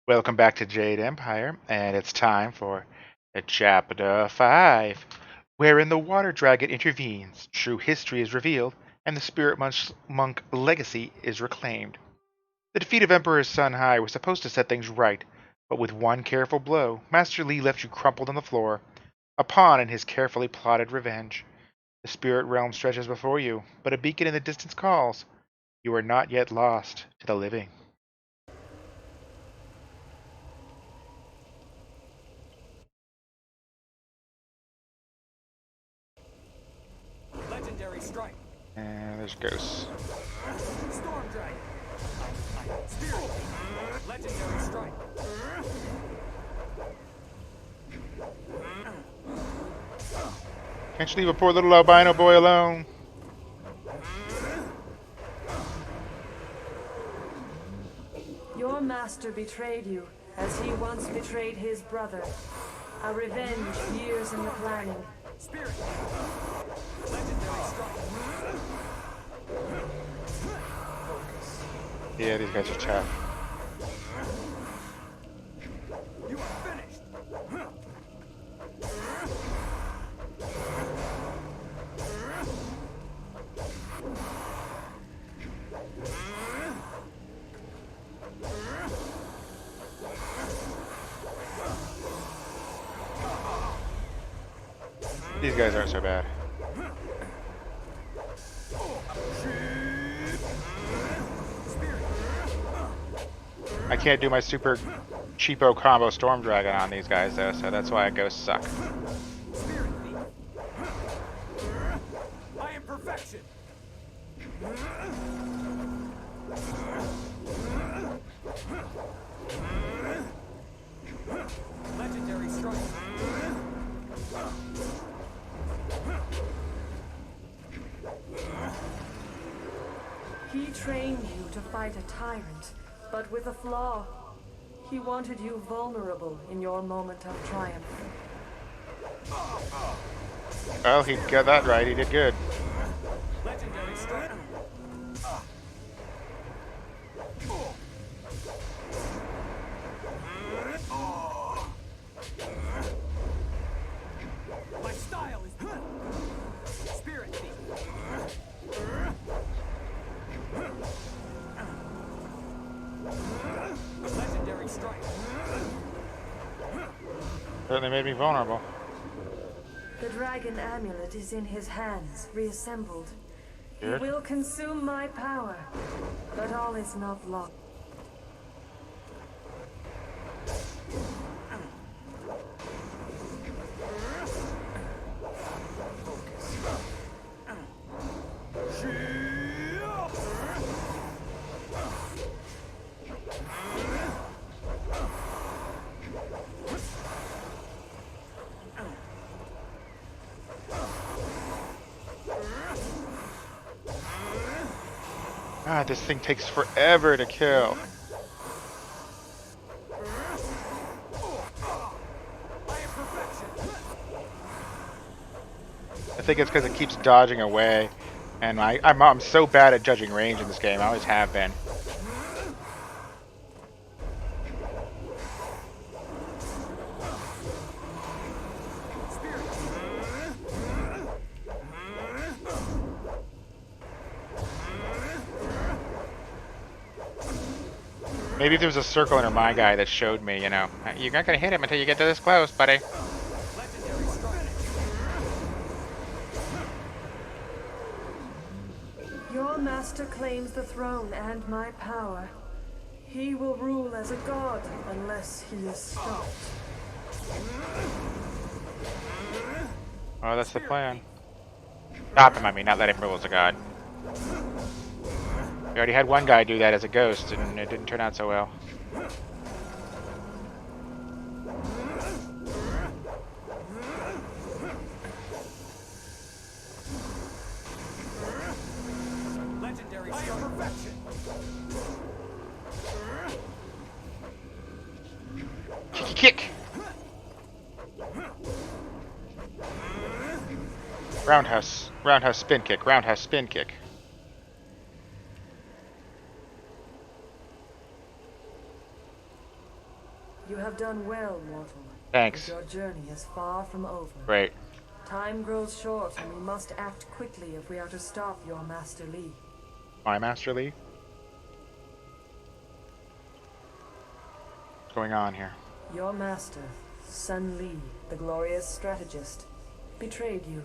Welcome back to Jade Empire, and it's time for Chapter 5, wherein the Water Dragon intervenes, true history is revealed, and the Spirit Monk legacy is reclaimed. The defeat of Emperor Sun Hai was supposed to set things right, but with one careful blow, Master Li left you crumpled on the floor, a pawn in his carefully plotted revenge. The Spirit Realm stretches before you, but a beacon in the distance calls. You are not yet lost to the living. Legendary strike. And there's ghosts. Storm dragon. Spirit. Legendary strike. Can't you leave a poor little albino boy alone? Your master betrayed you, as he once betrayed his brother. A revenge years in the planning. Spirit. Legendary strike. Yeah, these guys are tough. You are finished. These guys aren't so bad. I can't do my super cheapo combo Storm Dragon on these guys though, so that's why ghosts suck. Spirit thief. I am perfection. Legendary strike. He trained you to fight a tyrant, but with a flaw. He wanted you vulnerable in your moment of triumph. Well, he got that right. He did good. Legendary strike. My style is spirit thief. Legendary strike. Certainly made me vulnerable. The dragon amulet is in his hands, reassembled. Good. He will consume my power, but all is not lost. Ah, this thing takes forever to kill. I think it's because it keeps dodging away, and I'm so bad at judging range in this game. I always have been. Maybe if there was a circle under my guy that showed me, you know, you're not gonna hit him until you get to this close, buddy. Legendary strike. Your master claims the throne and my power. He will rule as a god unless he is stopped. Oh, that's the plan. Stop him, I mean, not let him rule as a god. We already had one guy do that as a ghost, and it didn't turn out so well. Legendary strike. I am perfection. Kick! Roundhouse spin kick, roundhouse spin kick. You have done well, mortal. Thanks. But your journey is far from over. Great. Time grows short, and we must act quickly if we are to stop your Master Li. My Master Li? What's going on here? Your master, Sun Li, the glorious strategist, betrayed you.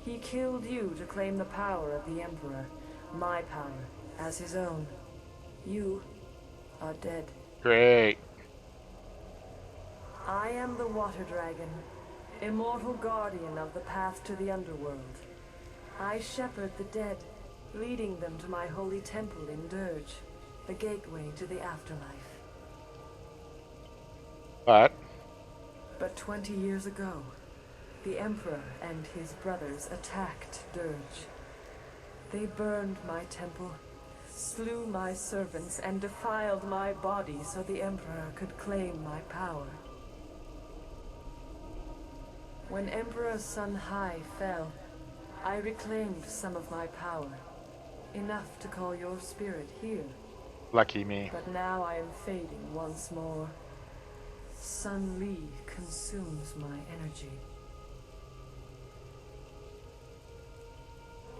He killed you to claim the power of the Emperor, my power, as his own. You are dead. Great. I am the Water Dragon, immortal guardian of the path to the underworld. I shepherd the dead, leading them to my holy temple in Dirge, the gateway to the afterlife. But 20 years ago, the Emperor and his brothers attacked Dirge. They burned my temple, slew my servants, and defiled my body so the Emperor could claim my power. When Emperor Sun Hai fell, I reclaimed some of my power, enough to call your spirit here. lucky me. But now I am fading once more. Sun Li consumes my energy.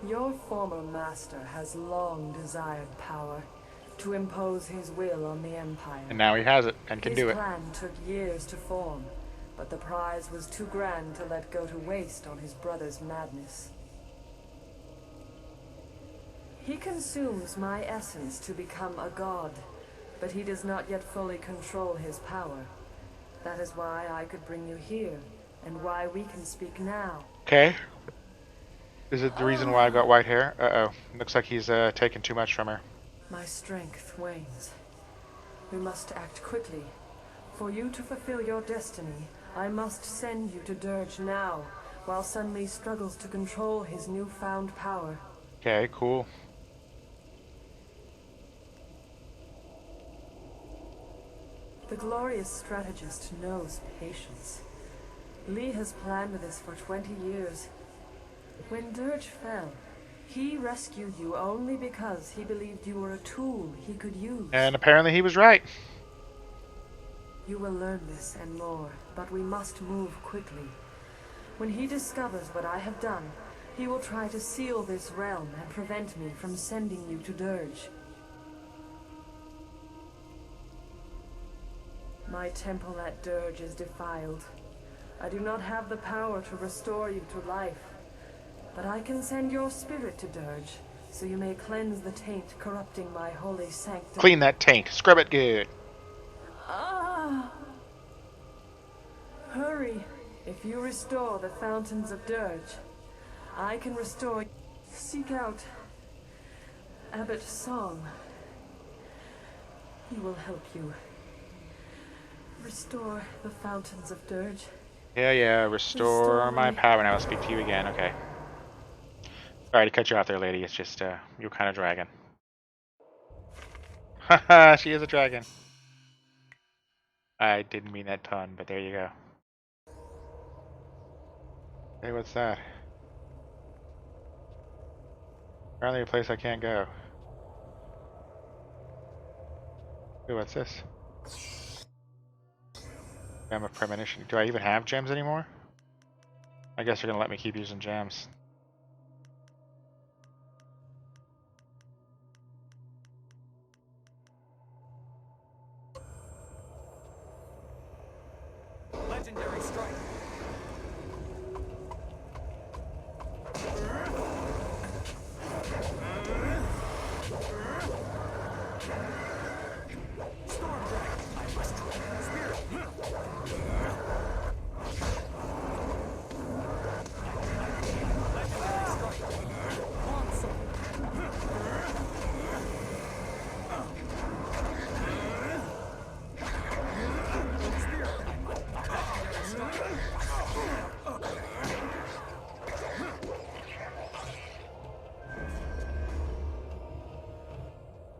Your former master has long desired power, to impose his will on the Empire. And now he has it and can do His it. plan took years to form, but the prize was too grand to let go to waste on his brother's madness. He consumes my essence to become a god, but he does not yet fully control his power. That is why I could bring you here, and why we can speak now. Okay. Is it the reason why I got white hair? Uh-oh. Looks like he's taken too much from her. My strength wanes. We must act quickly. For you to fulfill your destiny, I must send you to Dirge now, while Sun Li struggles to control his newfound power. Okay, cool. The glorious strategist knows patience. Li has planned this for 20 years. When Dirge fell, he rescued you only because he believed you were a tool he could use. And apparently he was right. You will learn this and more, but we must move quickly. When he discovers what I have done, he will try to seal this realm and prevent me from sending you to Dirge. My temple at Dirge is defiled. I do not have the power to restore you to life, but I can send your spirit to Dirge, so you may cleanse the taint corrupting my holy sanctum. Clean that taint. Scrub it good. Ah! Hurry! If you restore the fountains of Dirge, I can restore. Seek out Abbot Song. He will help you. Restore the fountains of Dirge. Yeah, restore my me. power and I will speak to you again. Okay. Sorry to cut you off there, lady. It's just, you're kind of dragon. Haha, she is a dragon. I didn't mean that pun, but there you go. Hey, what's that? Apparently a place I can't go. Ooh, what's this? Gem of Premonition. Do I even have gems anymore? I guess they're gonna let me keep using gems. Legendary strike. Storm Dragon. I must spirit. Legendary strike. Long sword.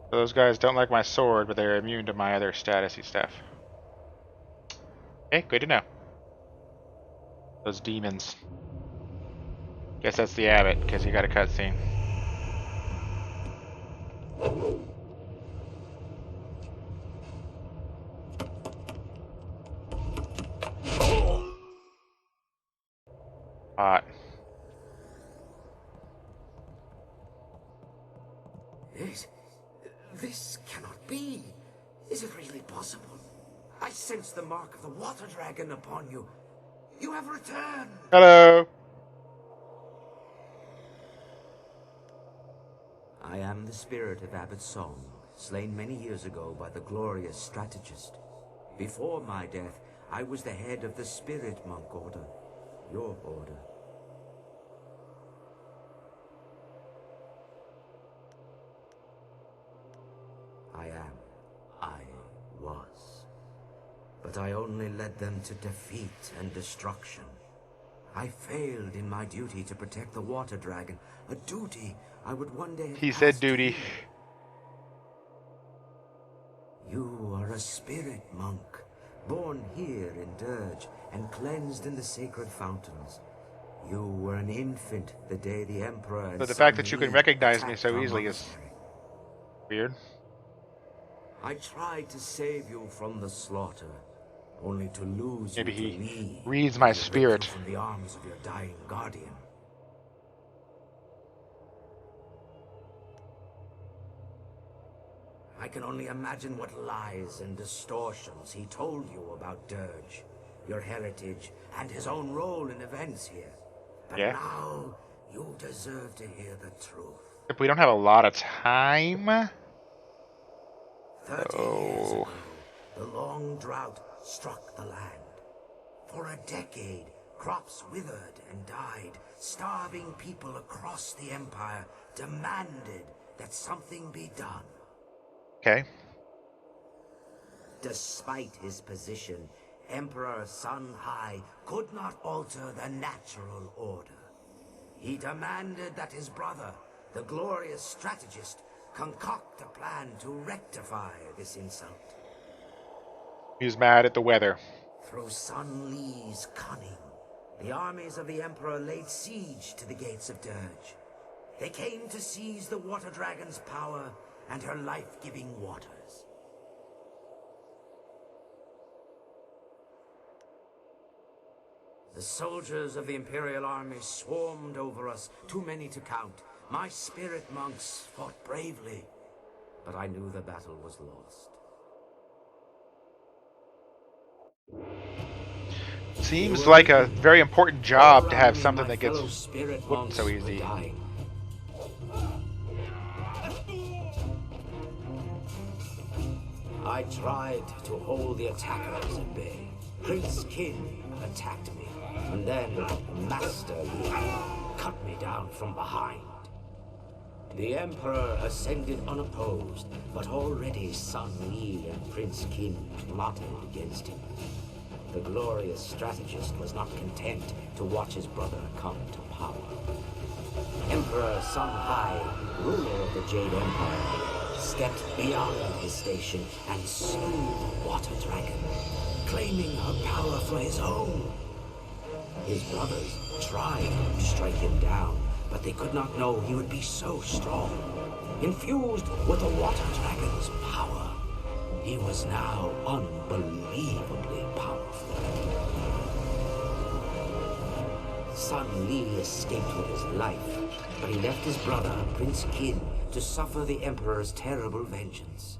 So those guys don't like my sword, but they're immune to my other statusy stuff. Okay, good to know. Those demons. Guess that's the abbot, because he got a cutscene. Hot. This cannot be. Is it really possible? I sense the mark of the water dragon upon you. You have returned. Hello. I am the spirit of Abbot Song, slain many years ago by the glorious strategist. Before my death, I was the head of the spirit monk order, your order. I was. But I only led them to defeat and destruction. I failed in my duty to protect the water dragon, a duty I would one day have He said passed to duty. You are a spirit monk, born here in Dirge and cleansed in the sacred fountains. You were an infant the day the Emperor and But the fact that you Sun can Li recognize me attacked so our easily is monastery. weird. I tried to save you from the slaughter, only to lose Maybe you to he Li. reads my who ripped spirit. you from the arms of your dying guardian. I can only imagine what lies and distortions he told you about Dirge, your heritage, and his own role in events here. But Yeah. now, you deserve to hear the truth. If we don't have a lot of time. 30 years ago, the long drought struck the land. For a decade, crops withered and died. Starving people across the Empire demanded that something be done. Okay. Despite his position, Emperor Sun Hai could not alter the natural order. He demanded that his brother, the glorious strategist, concoct a plan to rectify this insult. He was mad at the weather. Through Sun Li's cunning, the armies of the Emperor laid siege to the gates of Dirge. They came to seize the Water Dragon's power and her life-giving waters. The soldiers of the Imperial Army swarmed over us, too many to count. My spirit monks fought bravely, but I knew the battle was lost. Seems like a very important job All to around have me, something my that gets fellow spirit whooped monks so were easy. dying. I tried to hold the attackers at bay. Prince Qin attacked me, and then Master Li cut me down from behind. The Emperor ascended unopposed, but already Sun Li and Prince Qin plotted against him. The glorious strategist was not content to watch his brother come to power. Emperor Sun Hai, ruler of the Jade Empire, stepped beyond his station and slew the Water Dragon, claiming her power for his own. His brothers tried to strike him down, but they could not know he would be so strong. Infused with the Water Dragon's power, he was now unbelievably powerful. Sun Li escaped with his life, but he left his brother, Prince Qin, to suffer the Emperor's terrible vengeance.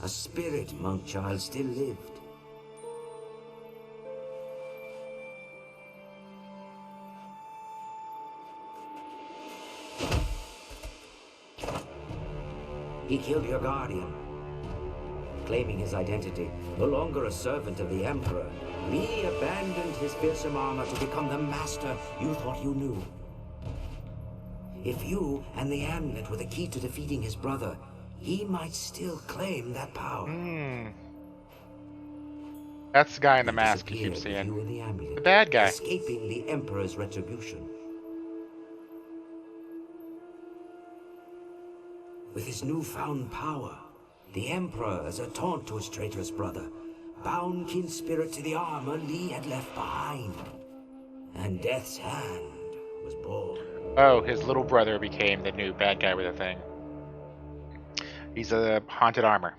A spirit monk child still lived. He killed your guardian, claiming his identity. No longer a servant of the Emperor, Li abandoned his fearsome armor to become the master you thought you knew. If you and the amulet were the key to defeating his brother, he might still claim that power. That's the guy in the He mask you disappeared keep with you seeing. and the amulet, The bad guy. escaping the Emperor's retribution. With his newfound power, the Emperor, as a taunt to his traitorous brother, bound Qin's spirit to the armor Li had left behind. And Death's Hand was born. Oh, his little brother became the new bad guy with a thing. He's a haunted armor.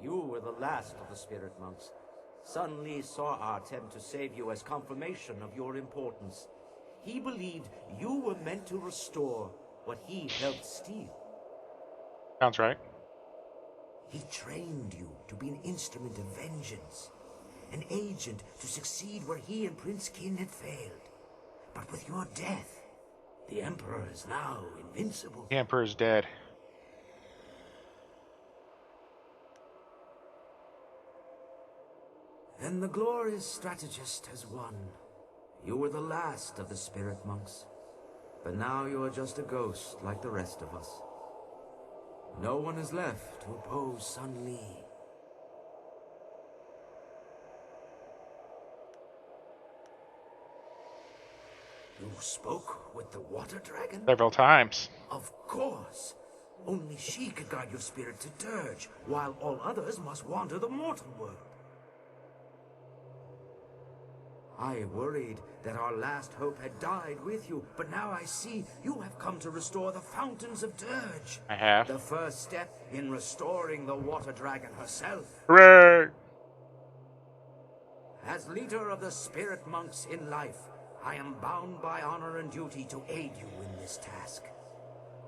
You were the last of the spirit monks. Sun Li saw our attempt to save you as confirmation of your importance. He believed you were meant to restore what he helped steal. Sounds right. He trained you to be an instrument of vengeance, an agent to succeed where he and Prince Qin had failed. But with your death, the Emperor is now invincible. The Emperor's dead. And the glorious strategist has won. You were the last of the spirit monks. But now you are just a ghost like the rest of us. No one is left to oppose Sun Li. You spoke with the water dragon? Several times. Of course. Only she could guide your spirit to Dirge, while all others must wander the mortal world. I worried that our last hope had died with you, but now I see you have come to restore the fountains of Dirge. I have. The first step in restoring the water dragon herself. Hooray! As leader of the spirit monks in life, I am bound by honor and duty to aid you in this task.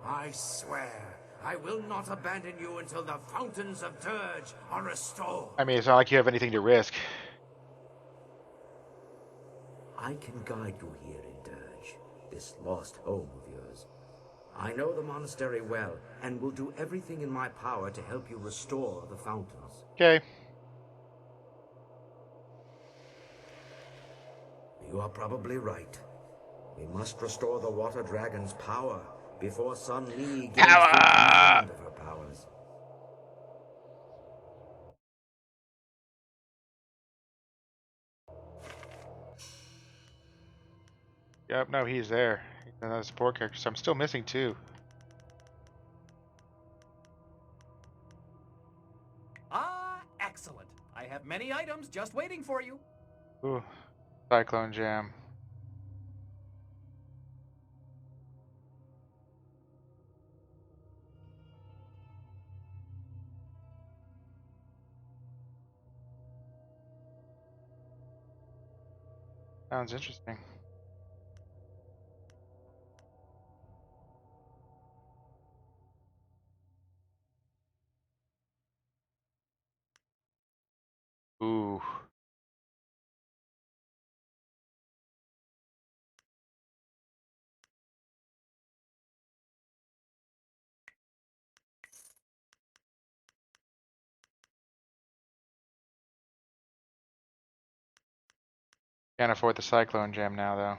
I swear, I will not abandon you until the fountains of Dirge are restored. I mean, it's not like you have anything to risk. I can guide you here in Dirge, this lost home of yours. I know the monastery well, and will do everything in my power to help you restore the fountains. Okay. You are probably right. We must restore the water dragon's power before Sun Li gains full command of her powers. Yep, no, he's there. He's another support character, so I'm still missing two. Ah, excellent. I have many items just waiting for you. Ooh, Cyclone Jam. Sounds interesting. Ooh. Can't afford the Cyclone Gem now, though.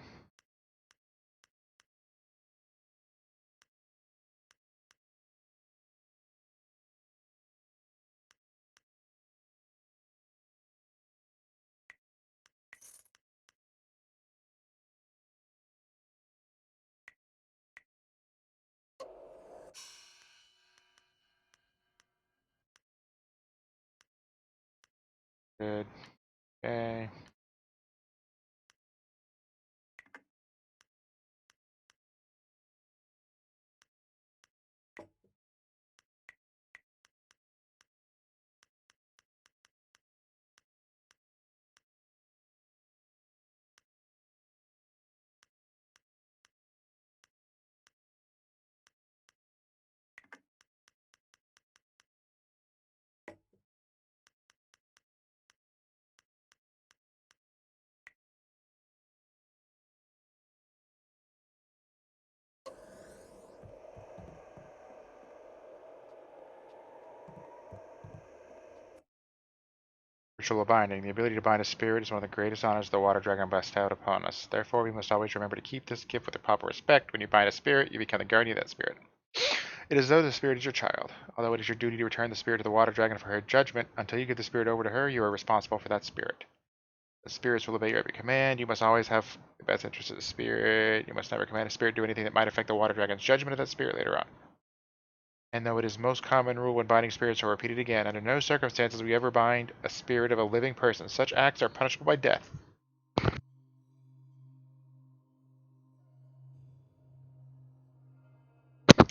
Good. Okay. Ritual binding. The ability to bind a spirit is one of the greatest honors the water dragon bestows out upon us. Therefore, we must always remember to keep this gift with the proper respect. When you bind a spirit, you become the guardian of that spirit. It is as though the spirit is your child. Although it is your duty to return the spirit to the water dragon for her judgment, until you give the spirit over to her, you are responsible for that spirit. The spirits will obey your every command. You must always have the best interest of the spirit. You must never command a spirit to do anything that might affect the water dragon's judgment of that spirit later on. And though it is most common rule when binding spirits, are repeated again, under no circumstances will you ever bind a spirit of a living person. Such acts are punishable by death.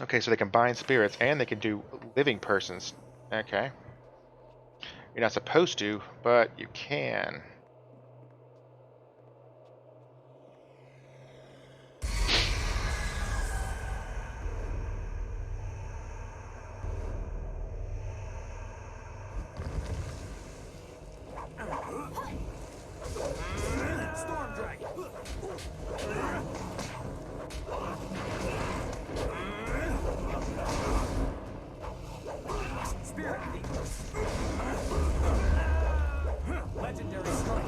Okay, so they can bind spirits and they can do living persons. Okay. You're not supposed to, but you can. Storm Dragon. Spirit Thief. Legendary Strike.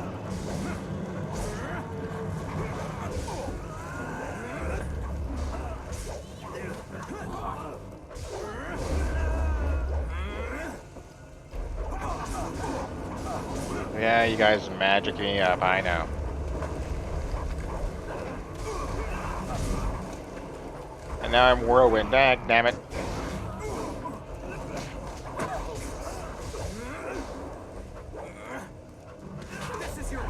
Yeah, you guys magic me up, I know. And now I'm Whirlwind, damn it. This is your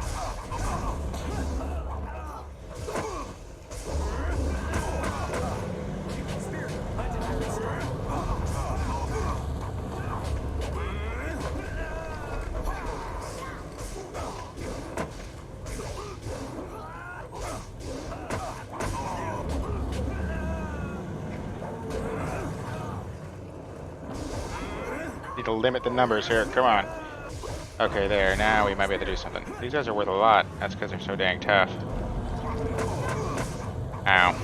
Spirit. Legendary Strike. Need to limit the numbers here, come on. Okay, there, now we might be able to do something. These guys are worth a lot. That's because they're so dang tough. Ow.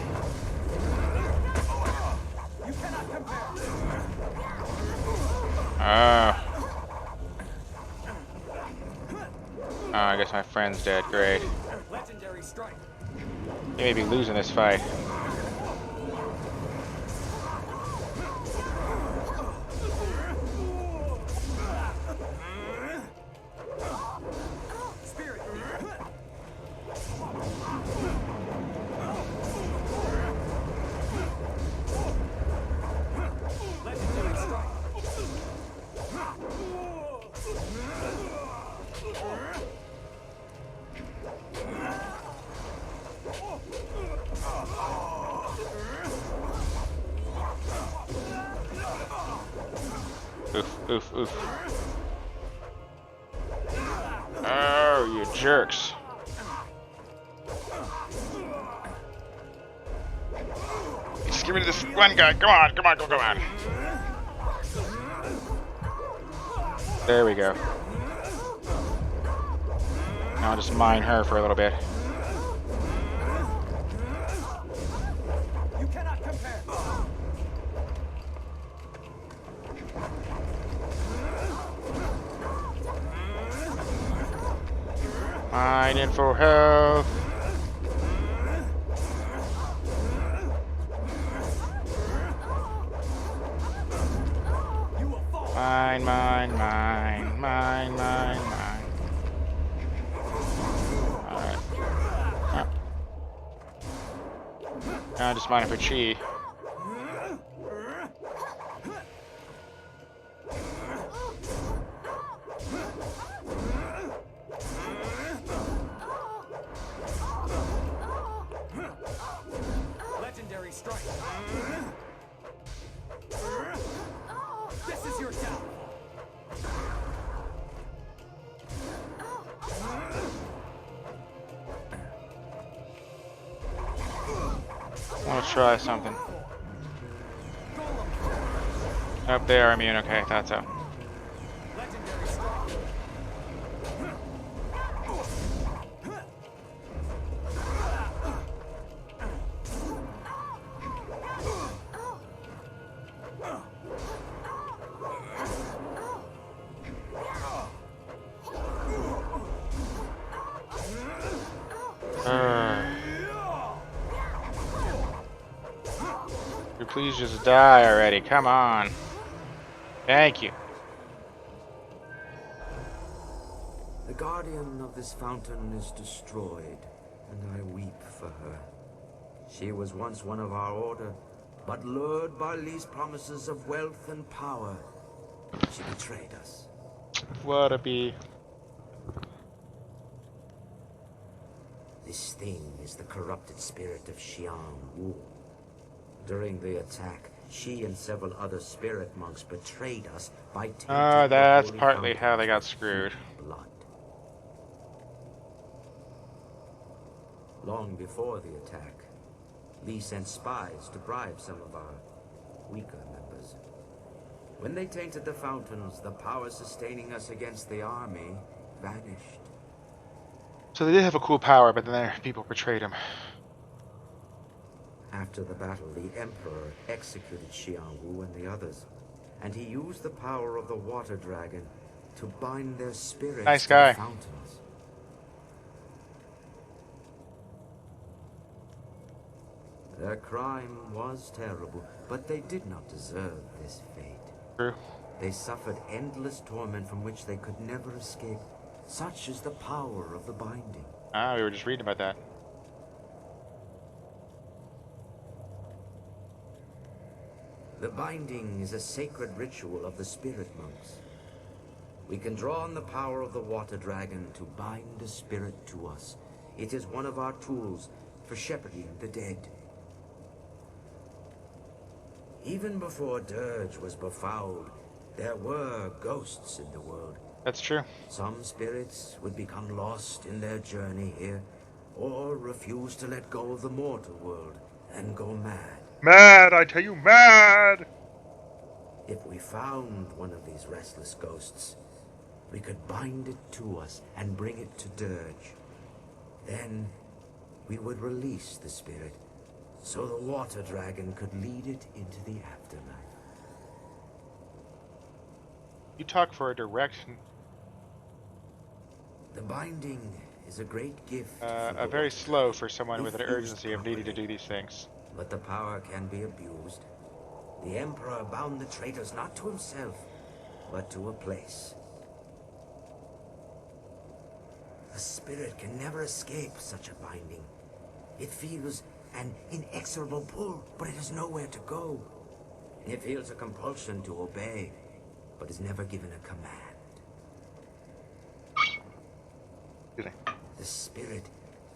Oh, I guess my friend's dead. Great. Legendary Strike. He may be losing this fight. Spirit Thief. Legendary Strike. Oof, oof, oof. Oh, you jerks. Just give me this one guy. Come on, come on, come on. There we go. Now I'll just mine her for a little bit. You cannot compare. Mining for health. You will fall. Mine, mine, mine, mine, mine, mine. Alright. Oh. Now just mining for chi. Legendary Strike. This is your downfall. I want to try something. Up they are immune. Okay, thought so. Legendary Strike. You please just die already. Come on. Thank you. The guardian of this fountain is destroyed, and I weep for her. She was once one of our order, but lured by Lee's promises of wealth and power, she betrayed us. What a bee. This thing is the corrupted spirit of Xiang Wu. During the attack, She and several other spirit monks betrayed us by tainting That's the holy partly how they got fountains with screwed. human blood. Long before the attack, Lee sent spies to bribe some of our weaker members. When they tainted the fountains, the power sustaining us against the army vanished. So they did have a cool power, but then their people betrayed him. After the battle, the Emperor executed Xiang Wu and the others, and he used the power of the water dragon to bind their spirits Nice to guy. the fountains. Their crime was terrible, but they did not deserve this fate. True. They suffered endless torment from which they could never escape. Such is the power of the binding. We were just reading about that. The binding is a sacred ritual of the spirit monks. We can draw on the power of the water dragon to bind a spirit to us. It is one of our tools for shepherding the dead. Even before Dirge was befouled, there were ghosts in the world. That's true. Some spirits would become lost in their journey here, or refuse to let go of the mortal world and go mad. Mad, I tell you, mad! If we found one of these restless ghosts, we could bind it to us and bring it to Dirge. Then we would release the spirit, so the water dragon could lead it into the afterlife. You talk for a direction. The binding is a great gift. Very slow for someone with an urgency of needing to do these things. But the power can be abused. The Emperor bound the traitors not to himself, but to a place. A spirit can never escape such a binding. It feels an inexorable pull, but it has nowhere to go. It feels a compulsion to obey, but is never given a command. The spirit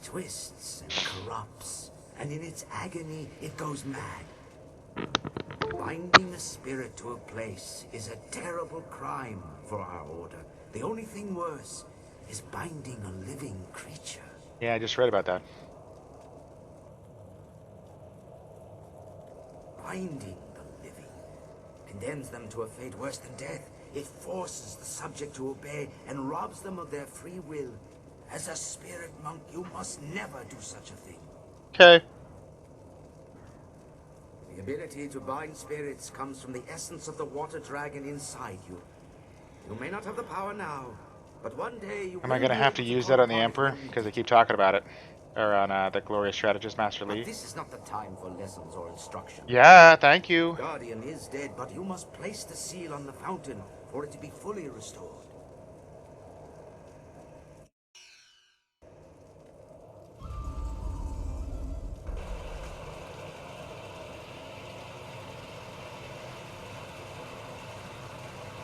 twists and corrupts, and in its agony, it goes mad. Binding a spirit to a place is a terrible crime for our order. The only thing worse is binding a living creature. Yeah, I just read about that. Binding the living condemns them to a fate worse than death. It forces the subject to obey and robs them of their free will. As a spirit monk, you must never do such a thing. Okay. The ability to bind spirits comes from the essence of the water dragon inside you. You may not have the power now, but one day you Am I gonna have to use that on the Emperor? Because they keep talking about it. Or on the Glorious Strategist, Master Lee. But this is not the time for lessons or instruction. Yeah, thank you. Guardian is dead, but you must place the seal on the fountain for it to be fully restored.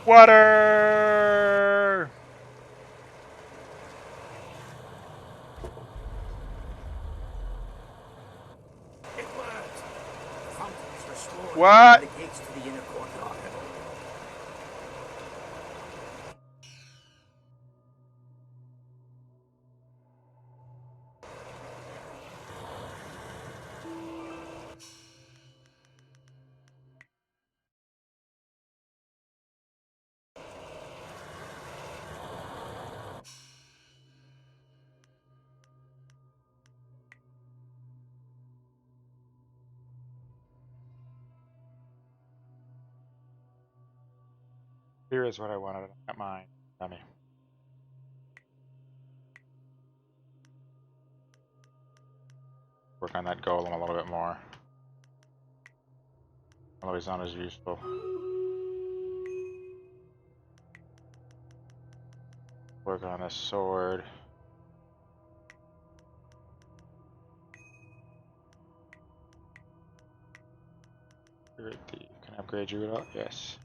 Water! It worked! The fountain is restored. What? And the gates to the inner courtyard have opened. Here is what I wanted, not mine. Dummy. Work on that golem a little bit more. Although he's not as useful. Work on a sword. Can I upgrade you at all? Yes.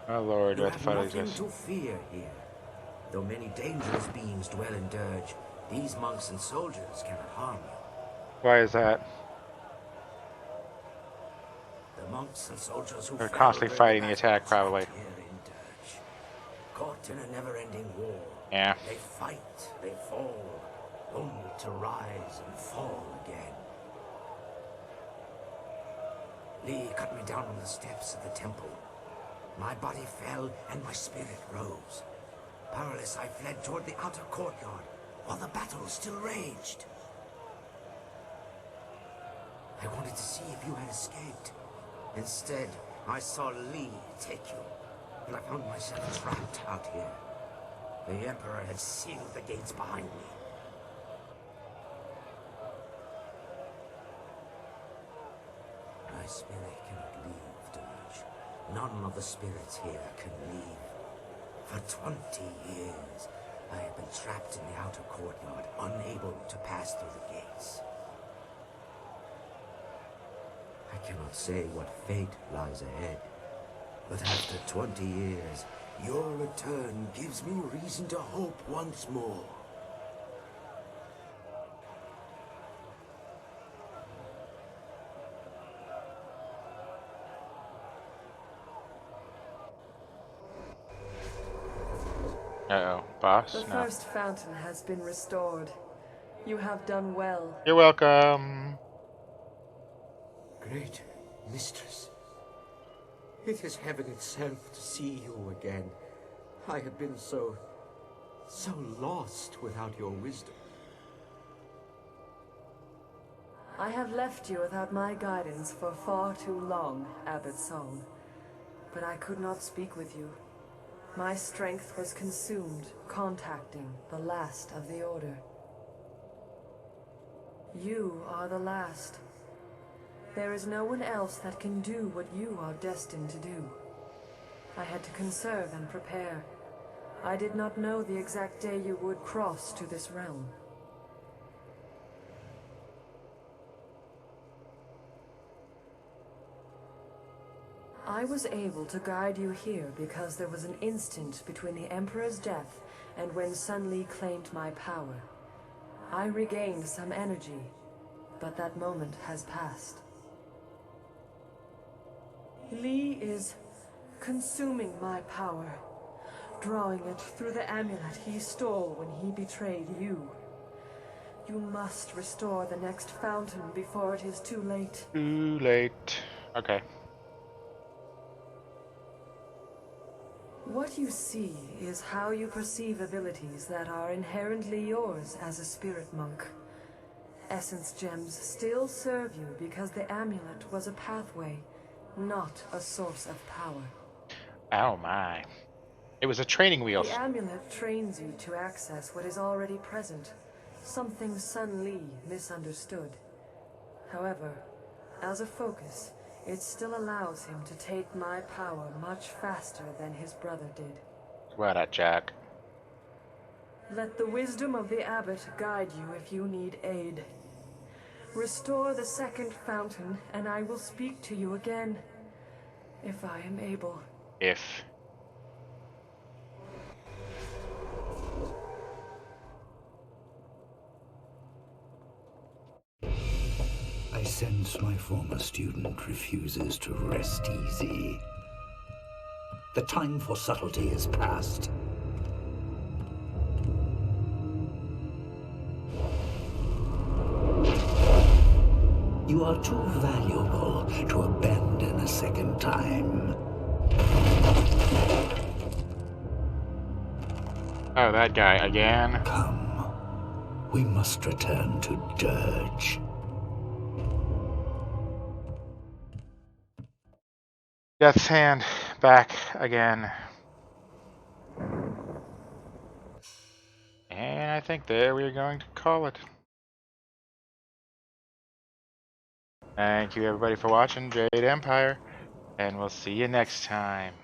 Well, Lord, You what the have fuck is nothing this? to fear here. Though many dangerous beings dwell in Dirge, these monks and soldiers cannot harm you. Why is that? The monks and soldiers who They're fell constantly during the fighting the battle are attack, probably. trapped here in Dirge. Caught in a never-ending war. Yeah. They fight, they fall, only to rise and fall again. Lee cut me down on the steps of the temple. My body fell and my spirit rose. Powerless, I fled toward the outer courtyard while the battle still raged. I wanted to see if you had escaped. Instead, I saw Lee take you, and I found myself trapped out here. The Emperor had sealed the gates behind me. My spirit cannot leave, Dirge. None of the spirits here can leave. For 20 years, I have been trapped in the outer courtyard, unable to pass through the gates. I cannot say what fate lies ahead, but after 20 years, your return gives me reason to hope once more. Uh-oh. Boss? The No. first fountain has been restored. You have done well. You're welcome. Great mistress, it is heaven itself to see you again. I have been so lost without your wisdom. I have left you without my guidance for far too long, Abbot Song. But I could not speak with you. My strength was consumed contacting the last of the Order. You are the last. There is no one else that can do what you are destined to do. I had to conserve and prepare. I did not know the exact day you would cross to this realm. I was able to guide you here because there was an instant between the Emperor's death and when Sun Li claimed my power. I regained some energy, but that moment has passed. Li is consuming my power, drawing it through the amulet he stole when he betrayed you. You must restore the next fountain before it is too late. Too late. Okay. What you see is how you perceive abilities that are inherently yours as a spirit monk. Essence gems still serve you because the amulet was a pathway, not a source of power. Oh my. It was a training wheel. The amulet trains you to access what is already present, something Sun Li misunderstood. However, as a focus, it still allows him to take my power much faster than his brother did. What a jack. Let the wisdom of the abbot guide you if you need aid. Restore the second fountain, and I will speak to you again, if I am able. If. I sense my former student refuses to rest easy. The time for subtlety is past. You are too valuable to abandon a second time. Oh, that guy again. Come, we must return to Dirge. Death's Hand back again. And I think there we're going to call it. Thank you everybody for watching Jade Empire, and we'll see you next time.